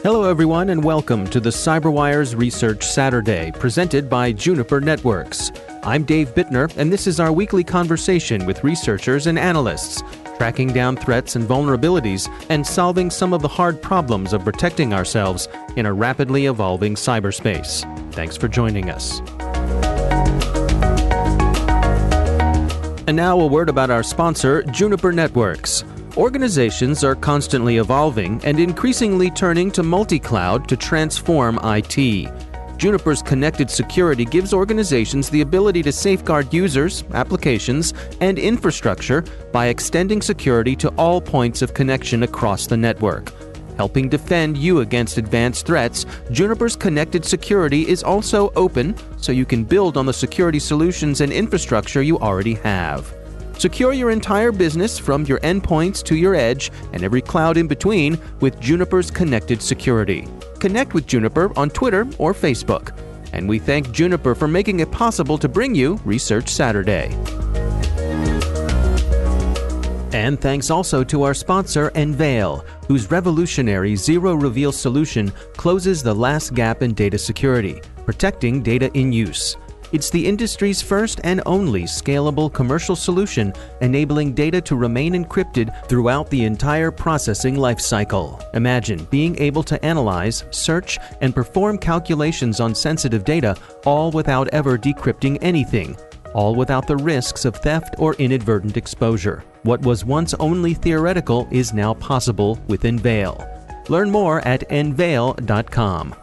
Hello everyone and welcome to the CyberWire's Research Saturday, presented by Juniper Networks. I'm Dave Bittner, and this is our weekly conversation with researchers and analysts, tracking down threats and vulnerabilities and solving some of the hard problems of protecting ourselves in a rapidly evolving cyberspace. Thanks for joining us. And now a word about our sponsor, Juniper Networks. Organizations are constantly evolving and increasingly turning to multi-cloud to transform IT. Juniper's connected security gives organizations the ability to safeguard users, applications, and infrastructure by extending security to all points of connection across the network. Helping defend you against advanced threats, Juniper's connected security is also open, so you can build on the security solutions and infrastructure you already have. Secure your entire business from your endpoints to your edge and every cloud in between with Juniper's connected security. Connect with Juniper on Twitter or Facebook. And we thank Juniper for making it possible to bring you Research Saturday. And thanks also to our sponsor, Enveil, whose revolutionary zero-reveal solution closes the last gap in data security, protecting data in use. It's the industry's first and only scalable commercial solution, enabling data to remain encrypted throughout the entire processing lifecycle. Imagine being able to analyze, search, and perform calculations on sensitive data, all without ever decrypting anything, all without the risks of theft or inadvertent exposure. What was once only theoretical is now possible with Enveil. Learn more at enveil.com.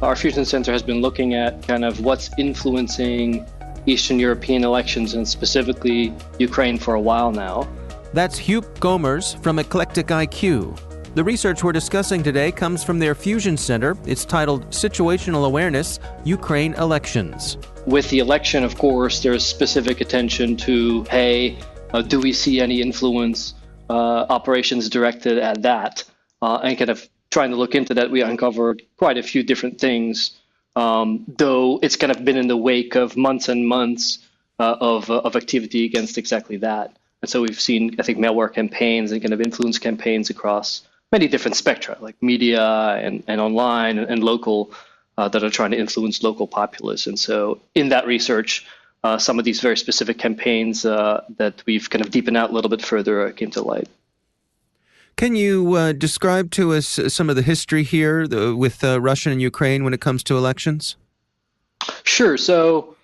Our Fusion Center has been looking at kind of what's influencing Eastern European elections and specifically Ukraine for a while now. That's Joep Gommers from EclecticIQ. The research we're discussing today comes from their Fusion Center. It's titled Situational Awareness, Ukraine Elections. With the election, of course, there's specific attention to, hey, do we see any influence operations directed at that? And kind of trying to look into that, we uncovered quite a few different things, though it's kind of been in the wake of months and months of activity against exactly that. And so we've seen, I think, malware campaigns and kind of influence campaigns across many different spectra, like media and online and local, that are trying to influence local populace. And so in that research, some of these very specific campaigns that we've kind of deepened out a little bit further came to light. Can you describe to us some of the history here with Russia and Ukraine when it comes to elections? Sure. So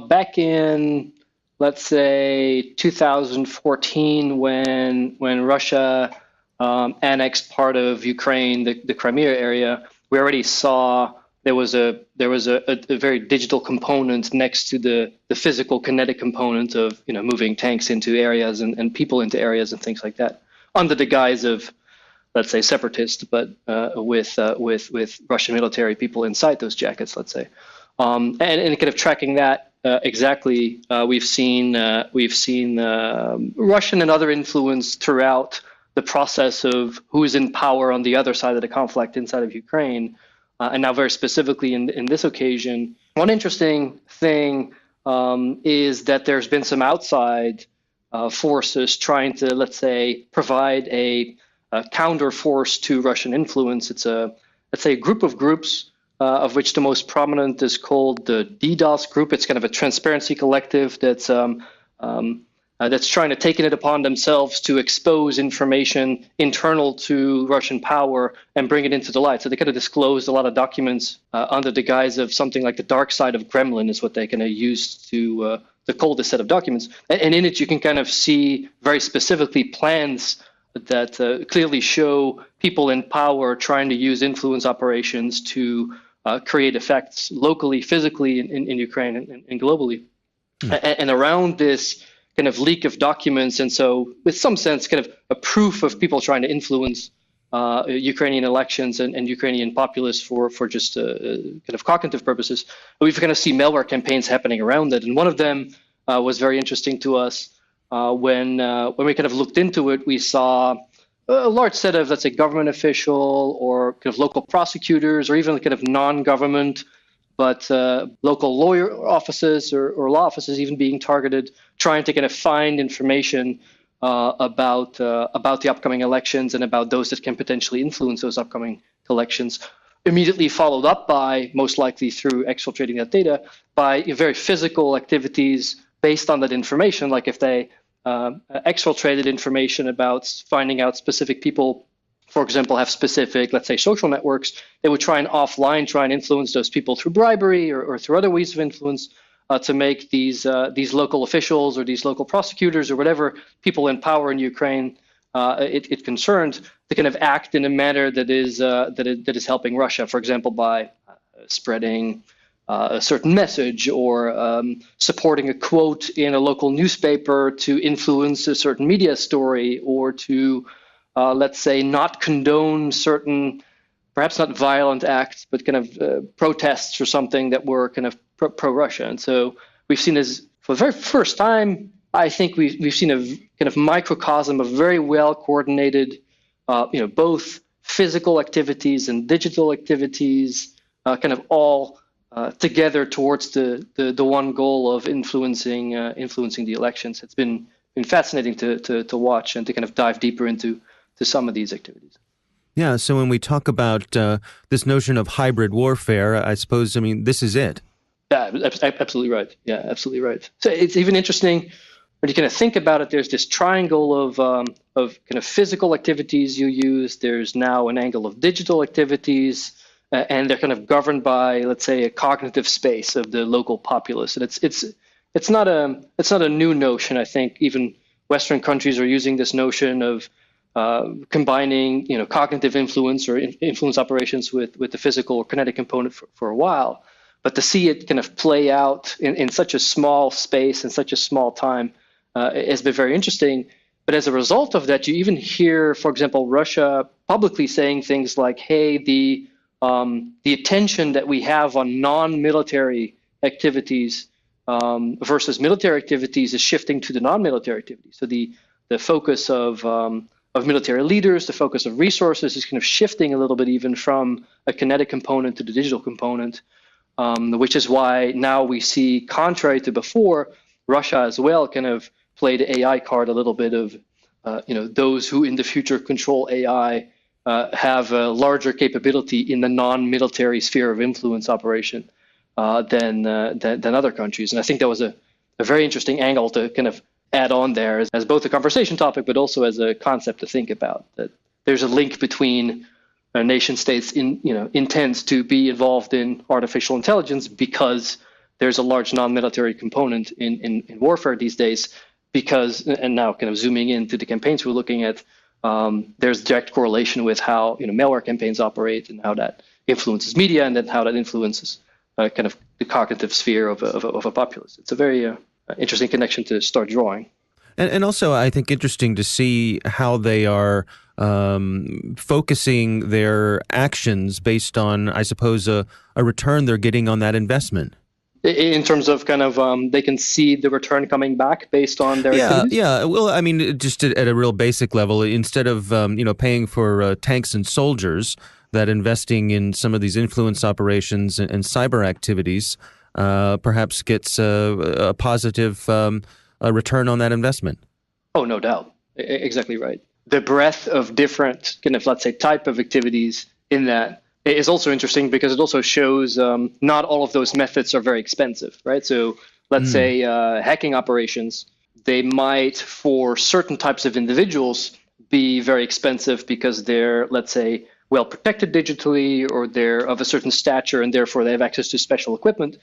back in, let's say, 2014, when Russia annexed part of Ukraine, the Crimea area, we already saw there was a very digital component next to the physical kinetic component of moving tanks into areas and people into areas and things like that, under the guise of, let's say, separatists, but with Russian military people inside those jackets, let's say, and kind of tracking that exactly, we've seen Russian and other influence throughout the process of who's in power on the other side of the conflict inside of Ukraine, and now very specifically in this occasion. One interesting thing is that there's been some outside forces trying to, let's say, provide a counter force to Russian influence. It's let's say, a group of groups, of which the most prominent is called the DDoS group. It's kind of a transparency collective that's trying to take it upon themselves to expose information internal to Russian power and bring it into the light. So they kind of disclosed a lot of documents under the guise of something like the dark side of Kremlin is what they kind of used to the coldest set of documents. And in it, you can kind of see very specifically plans that clearly show people in power trying to use influence operations to create effects locally, physically in Ukraine and globally. And around this kind of leak of documents, and so with some sense kind of a proof of people trying to influence Ukrainian elections and Ukrainian populace for just kind of cognitive purposes, we've kind of seen malware campaigns happening around it. And one of them was very interesting to us. When we kind of looked into it, we saw a large set of, let's say, government official or kind of local prosecutors or even kind of non-government, but local lawyer offices or law offices even being targeted, trying to kind of find information about the upcoming elections and about those that can potentially influence those upcoming elections. Immediately followed up by, most likely through exfiltrating that data, by very physical activities based on that information, like if they exfiltrated information about finding out specific people, for example, have specific, let's say, social networks, they would try and offline try and influence those people through bribery or through other ways of influence to make these local officials or these local prosecutors or whatever people in power in Ukraine it concerned to kind of act in a manner that is helping Russia, for example, by spreading a certain message or supporting a quote in a local newspaper to influence a certain media story or to, let's say, not condone certain, perhaps not violent acts, but kind of protests or something that were kind of pro-Russia. And so we've seen this for the very first time. I think we've seen a kind of microcosm of very well coordinated, both physical activities and digital activities, kind of all together towards the one goal of influencing the elections. It's been fascinating to watch and to kind of dive deeper into some of these activities. Yeah. So when we talk about this notion of hybrid warfare, I suppose, this is it. Yeah, absolutely right. Yeah, absolutely right. So it's even interesting when you kind of think about it. There's this triangle of kind of physical activities you use. There's now an angle of digital activities, and they're kind of governed by, let's say, a cognitive space of the local populace. And it's not a new notion. I think even Western countries are using this notion of combining, cognitive influence or influence operations with the physical or kinetic component for a while. But to see it kind of play out in such a small space and such a small time has been very interesting. But as a result of that, you even hear, for example, Russia publicly saying things like, "Hey, the attention that we have on non-military activities versus military activities is shifting to the non-military activities." So the focus of military leaders, the focus of resources is kind of shifting a little bit even from a kinetic component to the digital component. Which is why now we see, contrary to before, Russia as well kind of played the AI card a little bit of, those who in the future control AI have a larger capability in the non-military sphere of influence operation than other countries. And I think that was a very interesting angle to kind of add on there as both a conversation topic, but also as a concept to think about, that there's a link between nation states intends to be involved in artificial intelligence because there's a large non-military component in warfare these days. Because, and now kind of zooming into the campaigns we're looking at, there's direct correlation with how malware campaigns operate and how that influences media and then how that influences kind of the cognitive sphere of a populace. It's a very interesting connection to start drawing. And also, I think interesting to see how they are focusing their actions based on, I suppose, a return they're getting on that investment. In terms of kind of they can see the return coming back based on their activities? Yeah. Well, just at a real basic level, instead of paying for tanks and soldiers, that investing in some of these influence operations and cyber activities perhaps gets a positive return on that investment. Oh, no doubt. Exactly right. The breadth of different kind of, let's say, type of activities in that is also interesting because it also shows not all of those methods are very expensive, right? So let's say hacking operations, they might, for certain types of individuals, be very expensive because they're, let's say, well protected digitally, or they're of a certain stature and therefore they have access to special equipment.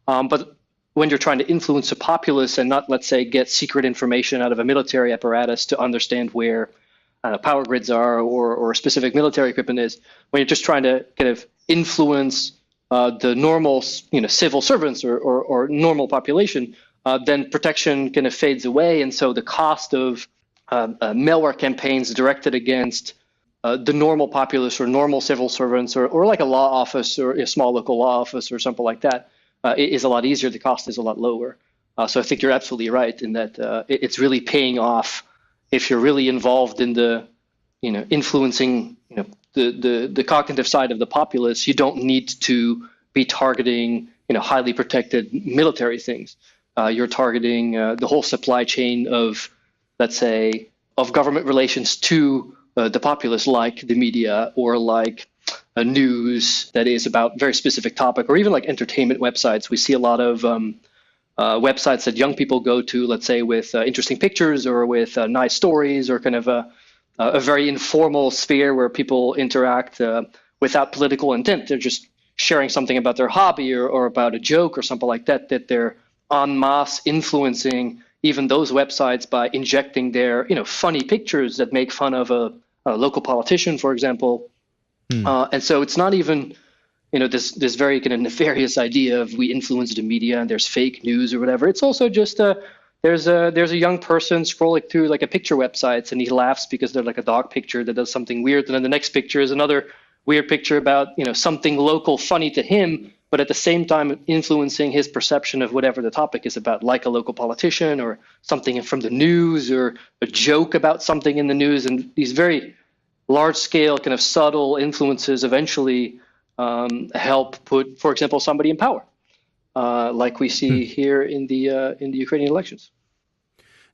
But when you're trying to influence a populace and not, let's say, get secret information out of a military apparatus to understand where power grids are or specific military equipment is, when you're just trying to kind of influence the normal, civil servants or normal population, then protection kind of fades away. And so the cost of malware campaigns directed against the normal populace or normal civil servants or like a law office or a small local law office or something like that is a lot easier. The cost is a lot lower. So I think you're absolutely right in that it's really paying off if you're really involved in the, influencing, the cognitive side of the populace. You don't need to be targeting, highly protected military things. You're targeting the whole supply chain of, let's say, of government relations to the populace, like the media or like news that is about very specific topic, or even like entertainment websites. We see a lot of websites that young people go to, let's say with interesting pictures or with nice stories, or kind of a very informal sphere where people interact without political intent. They're just sharing something about their hobby or about a joke or something like that, that they're en masse influencing even those websites by injecting their funny pictures that make fun of a local politician, for example. And so it's not even this very kind of nefarious idea of we influence the media and there's fake news or whatever. It's also just there's a young person scrolling through like a picture websites, and he laughs because they're like a dog picture that does something weird, and then the next picture is another weird picture about something local funny to him, but at the same time influencing his perception of whatever the topic is about, like a local politician or something from the news or a joke about something in the news. And these very large scale kind of subtle influences eventually help put, for example, somebody in power, like we see here in the Ukrainian elections.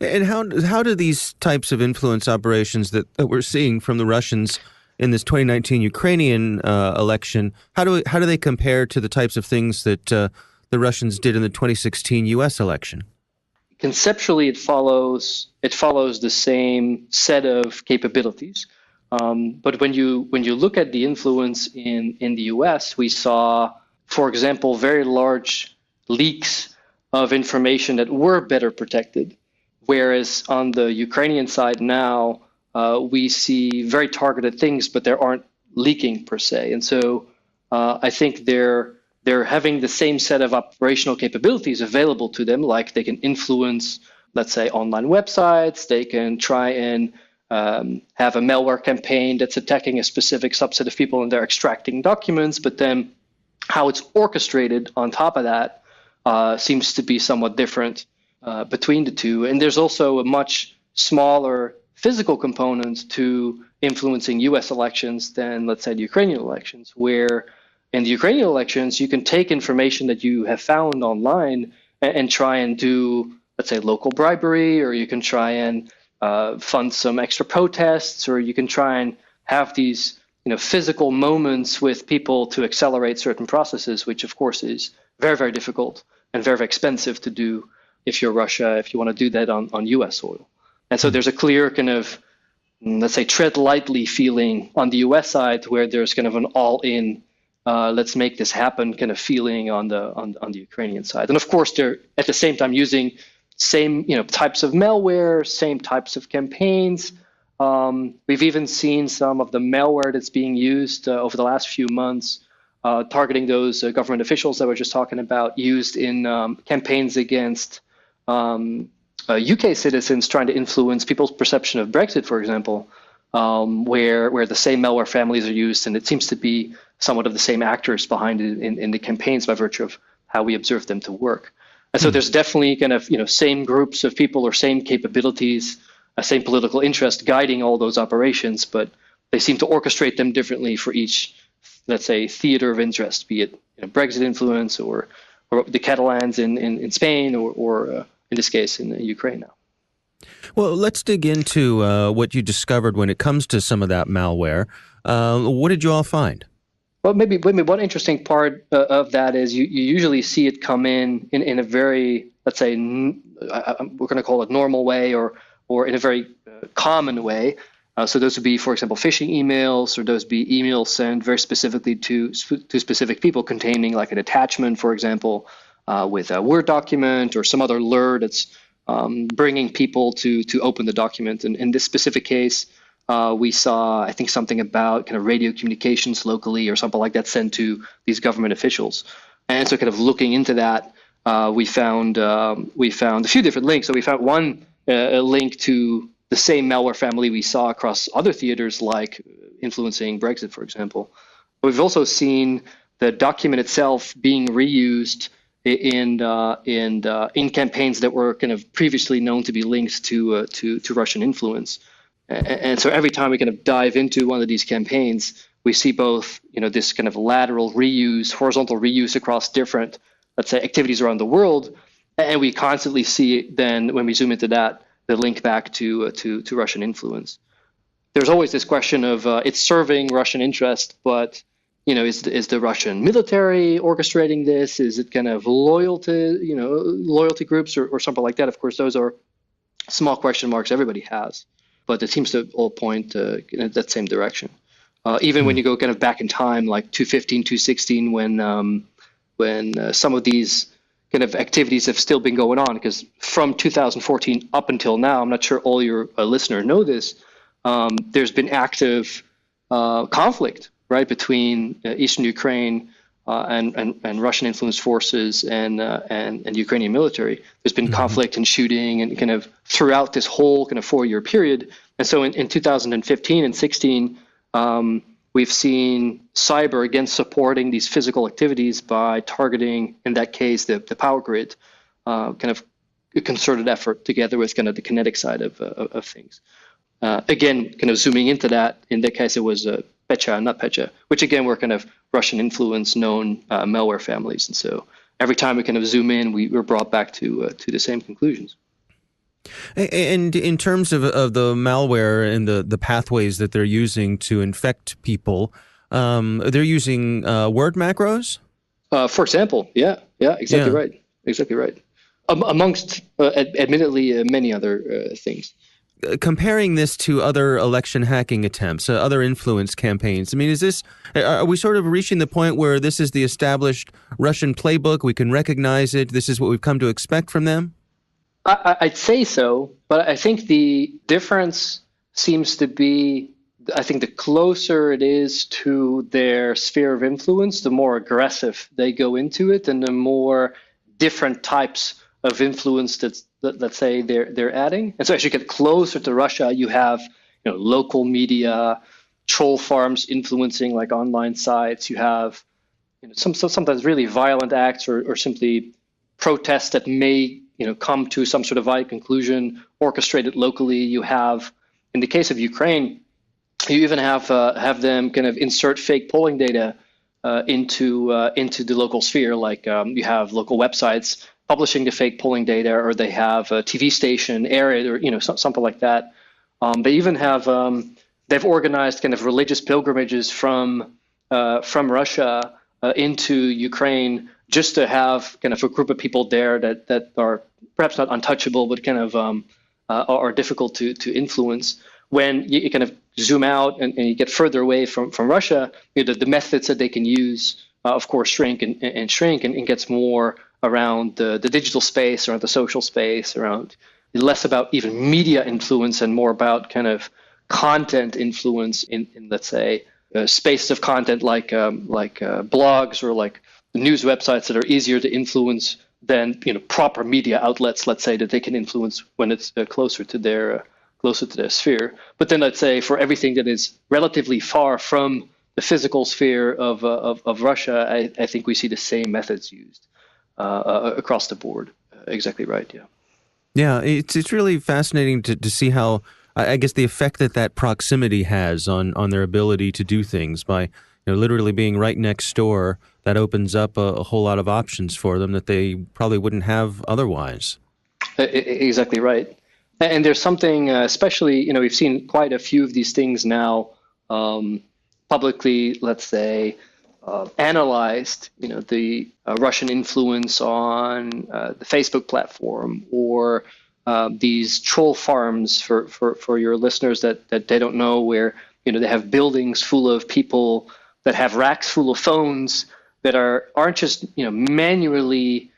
And how do these types of influence operations that we're seeing from the Russians in this 2019 Ukrainian election, how do they compare to the types of things that the Russians did in the 2016 U.S. election? Conceptually, it follows the same set of capabilities. But when you look at the influence in the U.S., we saw, for example, very large leaks of information that were better protected, whereas on the Ukrainian side now, we see very targeted things, but there aren't leaking per se. And so I think they're having the same set of operational capabilities available to them, like they can influence, let's say, online websites. They can try and have a malware campaign that's attacking a specific subset of people and they're extracting documents, but then how it's orchestrated on top of that seems to be somewhat different between the two. And there's also a much smaller physical component to influencing U.S. elections than, let's say, the Ukrainian elections, where in the Ukrainian elections, you can take information that you have found online and try and do, let's say, local bribery, or you can try and fund some extra protests, or you can try and have these physical moments with people to accelerate certain processes, which of course is very, very difficult and very, very expensive to do if you're Russia, if you want to do that on U.S. soil. And so there's a clear kind of, let's say, tread lightly feeling on the U.S. side, where there's kind of an all-in, let's make this happen kind of feeling on the Ukrainian side. And of course, they're at the same time using same types of malware, same types of campaigns. We've even seen some of the malware that's being used over the last few months, targeting those government officials that we're just talking about, used in campaigns against UK citizens trying to influence people's perception of Brexit, for example, where the same malware families are used, and it seems to be somewhat of the same actors behind it in the campaigns by virtue of how we observe them to work. And so there's definitely kind of same groups of people or same capabilities, same political interest guiding all those operations, but they seem to orchestrate them differently for each, let's say, theater of interest, be it Brexit influence or the Catalans in Spain or in this case in Ukraine now. Well, let's dig into what you discovered when it comes to some of that malware. What did you all find? Well, maybe one interesting part of that is you usually see it come in a very, let's say, we're going to call it normal way or in a very common way. So those would be, for example, phishing emails, or those would be emails sent very specifically to specific people containing like an attachment, for example, with a Word document or some other lure that's bringing people to open the document. And in this specific case, we saw, I think, something about kind of radio communications locally or something like that sent to these government officials. And so kind of looking into that, we found a few different links. So we found one a link to the same malware family we saw across other theaters, like influencing Brexit, for example. But we've also seen the document itself being reused in campaigns that were kind of previously known to be linked to Russian influence. And so every time we kind of dive into one of these campaigns, we see both, this kind of lateral reuse, horizontal reuse across different, let's say, activities around the world. And we constantly see then, when we zoom into that, link back to Russian influence. There's always this question of it's serving Russian interest, but is the Russian military orchestrating this? Is it kind of loyalty groups or something like that? Of course, those are small question marks everybody has, but it seems to all point in that same direction. Even when you go kind of back in time, like 2015, 2016, when some of these kind of activities have still been going on, because from 2014 up until now, I'm not sure all your listeners know this, there's been active conflict, right, between Eastern Ukraine and Russian influenced forces and Ukrainian military. There's been conflict and shooting and kind of throughout this whole kind of 4-year period. And so in 2015 and 16, we've seen cyber again supporting these physical activities by targeting, in that case, the power grid, kind of a concerted effort together with kind of the kinetic side of things. Again, kind of zooming into that, in that case, it was Pecha, not Pecha, which again were kind of Russian influence known malware families. And so every time we kind of zoom in, we're brought back to the same conclusions. And in terms of the malware and the pathways that they're using to infect people, they're using word macros? For example, exactly right. Exactly right. Amongst, admittedly, many other things. Comparing this to other election hacking attempts, other influence campaigns, I mean, are we sort of reaching the point where this is the established Russian playbook? We can recognize it. This is what we've come to expect from them? I'd say so, but I think the difference seems to be, I think the closer it is to their sphere of influence, the more aggressive they go into it, and the more different types of influence that let's say they're adding. And so as you get closer to Russia, you have local media, troll farms influencing like online sites. You have sometimes really violent acts or simply protests that may come to some sort of violent conclusion, orchestrated locally. You have, in the case of Ukraine, you even have them kind of insert fake polling data into the local sphere. Like you have local websites publishing the fake polling data, or they have a TV station air it, or something like that. They even have they've organized kind of religious pilgrimages from Russia into Ukraine, just to have kind of a group of people there that are perhaps not untouchable, but kind of are difficult to influence. When you kind of zoom out and you get further away from Russia, the methods that they can use, of course, shrink and shrink, and gets more around the digital space, around the social space, around less about even media influence and more about kind of content influence in let's say, spaces of content like blogs or like news websites that are easier to influence than proper media outlets, let's say, that they can influence when it's closer to their sphere. But then let's say for everything that is relatively far from the physical sphere of Russia, I think we see the same methods used across the board. Exactly right. Yeah. Yeah, it's really fascinating to see how, I guess, the effect that proximity has on their ability to do things by literally being right next door. That opens up a whole lot of options for them that they probably wouldn't have otherwise. Exactly right. And there's something, especially, we've seen quite a few of these things now publicly, let's say, analyzed, the Russian influence on the Facebook platform, or these troll farms for your listeners that they don't know, where, they have buildings full of people that have racks full of phones that aren't just, manually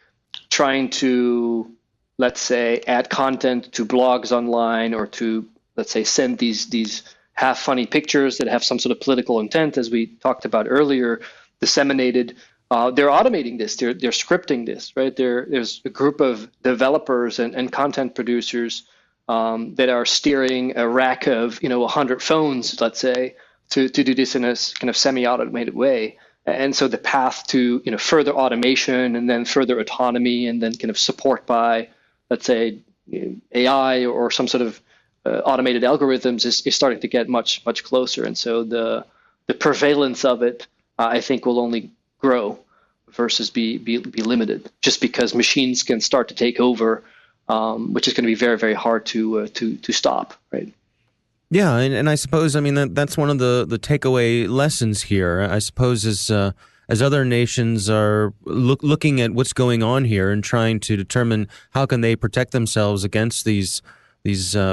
trying to, let's say, add content to blogs online, or to, let's say, send these half funny pictures that have some sort of political intent, as we talked about earlier, disseminated. They're automating this. They're scripting this, right? There's a group of developers and content producers that are steering a rack of 100 phones, let's say, to do this in a kind of semi-automated way. And so the path to further automation and then further autonomy and then kind of support by, let's say, AI or some sort of automated algorithms is starting to get much closer. And so the prevalence of it, I think, will only grow versus be limited, just because machines can start to take over which is going to be very, very hard to stop, right? Yeah, and I suppose, I mean, that's one of the takeaway lessons here. I suppose as other nations are looking at what's going on here and trying to determine how can they protect themselves against these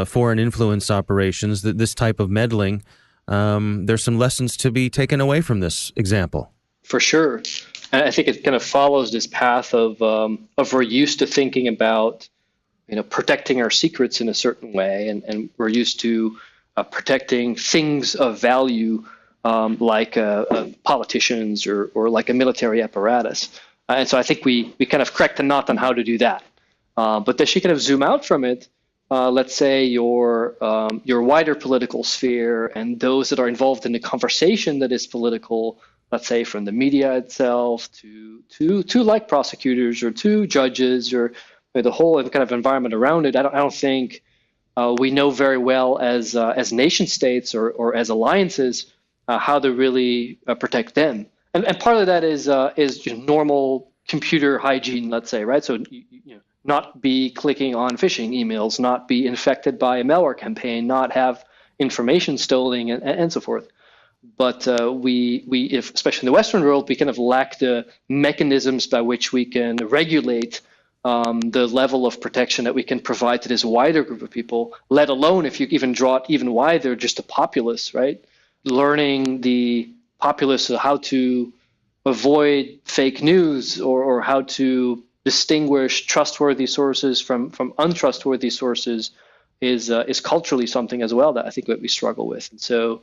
foreign influence operations, this type of meddling, there's some lessons to be taken away from this example. For sure. And I think it kind of follows this path of we're used to thinking about, protecting our secrets in a certain way, and we're used to protecting things of value like politicians or like a military apparatus. And so I think we kind of cracked the nut on how to do that. But as you kind of zoom out from it, let's say your wider political sphere and those that are involved in the conversation that is political, let's say from the media itself to like prosecutors or to judges or the whole kind of environment around it. I don't think we know very well as nation states or as alliances how to really protect them. And part of that is normal computer hygiene, let's say, right? So not be clicking on phishing emails, not be infected by a malware campaign, not have information stolen, and so forth. But if especially in the Western world, we kind of lack the mechanisms by which we can regulate the level of protection that we can provide to this wider group of people, let alone if you even draw it even wider, just the populace, right? Learning the populace how to avoid fake news or how to distinguish trustworthy sources from untrustworthy sources is culturally something as well that I think that we struggle with. And so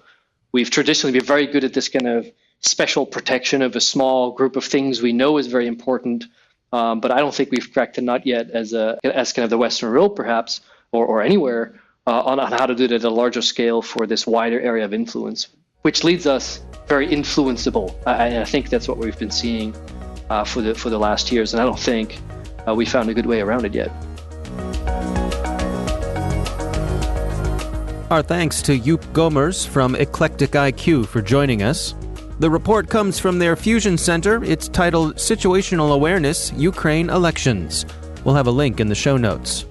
we've traditionally been very good at this kind of special protection of a small group of things we know is very important, but I don't think we've cracked the nut yet as kind of the Western world perhaps or anywhere on how to do it at a larger scale for this wider area of influence, which leads us very influenceable. I think that's what we've been seeing for the last years, and I don't think we found a good way around it yet. Our thanks to Joep Gommers from EclecticIQ for joining us. The report comes from their Fusion Center. It's titled Situational Awareness, Ukraine Elections. We'll have a link in the show notes.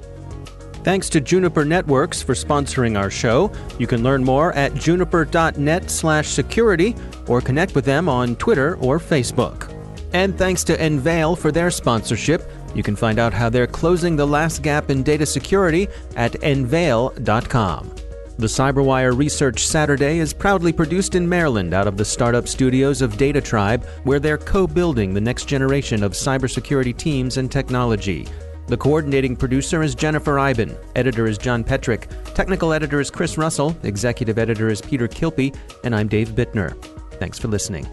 Thanks to Juniper Networks for sponsoring our show. You can learn more at juniper.net/security or connect with them on Twitter or Facebook. And thanks to Enveil for their sponsorship. You can find out how they're closing the last gap in data security at enveil.com. The CyberWire Research Saturday is proudly produced in Maryland out of the startup studios of Data Tribe, where they're co-building the next generation of cybersecurity teams and technology. The coordinating producer is Jennifer Iben, editor is John Petrick, technical editor is Chris Russell, executive editor is Peter Kilpie, and I'm Dave Bittner. Thanks for listening.